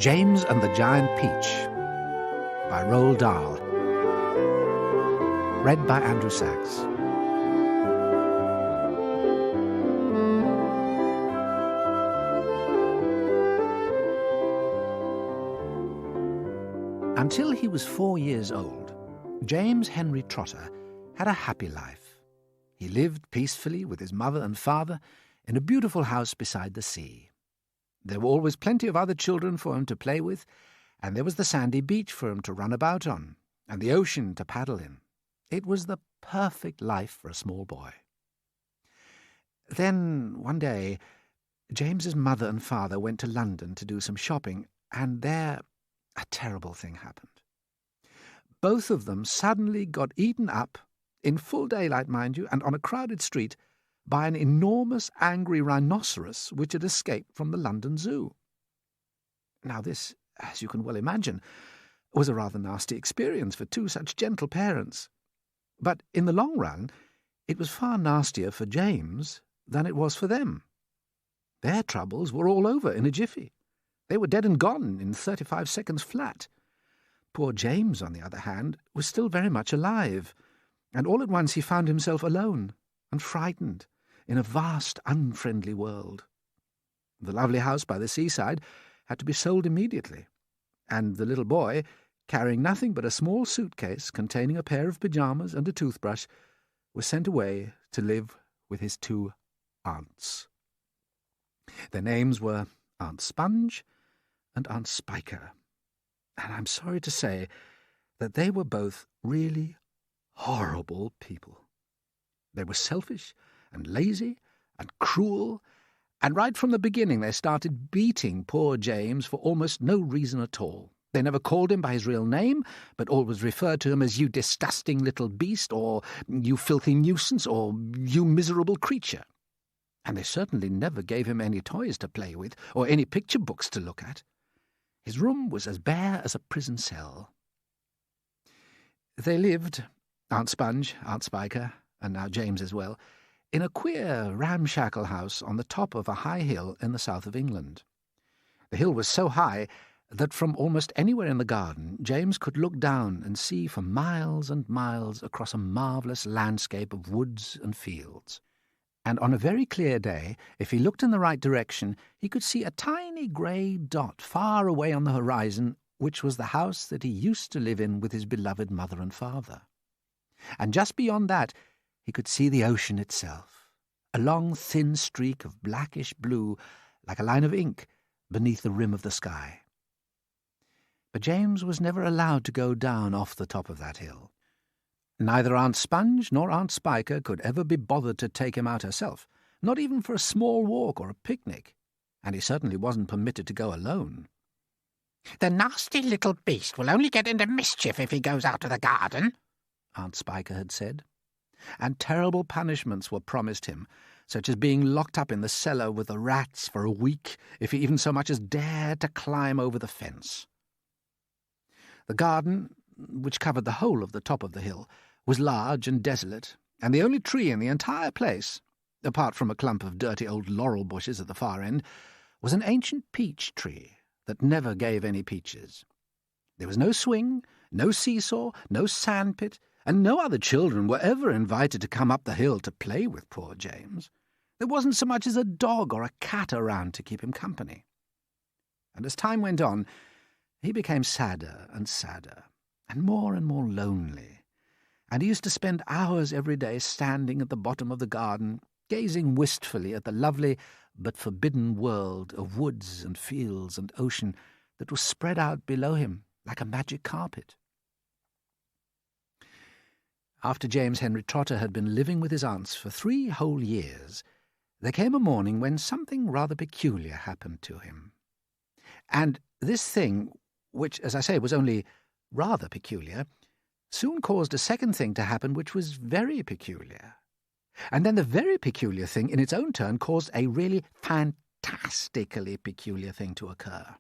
James and the Giant Peach by Rahl Dahl. Read by Andrew Sachs. Until he was 4 years old, James Henry Trotter had a happy life. He lived peacefully with his mother and father in a beautiful house beside the sea. There were always plenty of other children for him to play with, and there was the sandy beach for him to run about on, and the ocean to paddle in. It was the perfect life for a small boy. Then, one day, James's mother and father went to London to do some shopping, and there a terrible thing happened. Both of them suddenly got eaten up, in full daylight, mind you, and on a crowded street, by an enormous angry rhinoceros which had escaped from the London Zoo. Now this, as you can well imagine, was a rather nasty experience for two such gentle parents. But in the long run, it was far nastier for James than it was for them. Their troubles were all over in a jiffy. They were dead and gone in 35 seconds flat. Poor James, on the other hand, was still very much alive, and all at once he found himself alone and frightened in a vast, unfriendly world. The lovely house by the seaside had to be sold immediately, and the little boy, carrying nothing but a small suitcase containing a pair of pyjamas and a toothbrush, was sent away to live with his two aunts. Their names were Aunt Sponge and Aunt Spiker, and I'm sorry to say that they were both really horrible people. They were selfish and lazy and cruel, and right from the beginning they started beating poor James for almost no reason at all. They never called him by his real name, but always referred to him as "you disgusting little beast," or "you filthy nuisance," or "you miserable creature." And they certainly never gave him any toys to play with, or any picture books to look at. His room was as bare as a prison cell. They lived, Aunt Sponge, Aunt Spiker, and now James as well, in a queer, ramshackle house on the top of a high hill in the south of England. The hill was so high that from almost anywhere in the garden James could look down and see for miles and miles across a marvellous landscape of woods and fields. And on a very clear day, if he looked in the right direction, he could see a tiny grey dot far away on the horizon, which was the house that he used to live in with his beloved mother and father. And just beyond that, he could see the ocean itself, a long thin streak of blackish blue, like a line of ink, beneath the rim of the sky. But James was never allowed to go down off the top of that hill. Neither Aunt Sponge nor Aunt Spiker could ever be bothered to take him out herself, not even for a small walk or a picnic, and he certainly wasn't permitted to go alone. "The nasty little beast will only get into mischief if he goes out to the garden," Aunt Spiker had said, and terrible punishments were promised him, such as being locked up in the cellar with the rats for a week if he even so much as dared to climb over the fence. The garden, which covered the whole of the top of the hill, was large and desolate, and the only tree in the entire place, apart from a clump of dirty old laurel bushes at the far end, was an ancient peach tree that never gave any peaches. There was no swing, no seesaw, no sandpit, and no other children were ever invited to come up the hill to play with poor James. There wasn't so much as a dog or a cat around to keep him company. And as time went on, he became sadder and sadder, and more lonely, and he used to spend hours every day standing at the bottom of the garden, gazing wistfully at the lovely but forbidden world of woods and fields and ocean that was spread out below him like a magic carpet. After James Henry Trotter had been living with his aunts for 3 whole years, there came a morning when something rather peculiar happened to him. And this thing, which, as I say, was only rather peculiar, soon caused a second thing to happen which was very peculiar. And then the very peculiar thing in its own turn caused a really fantastically peculiar thing to occur.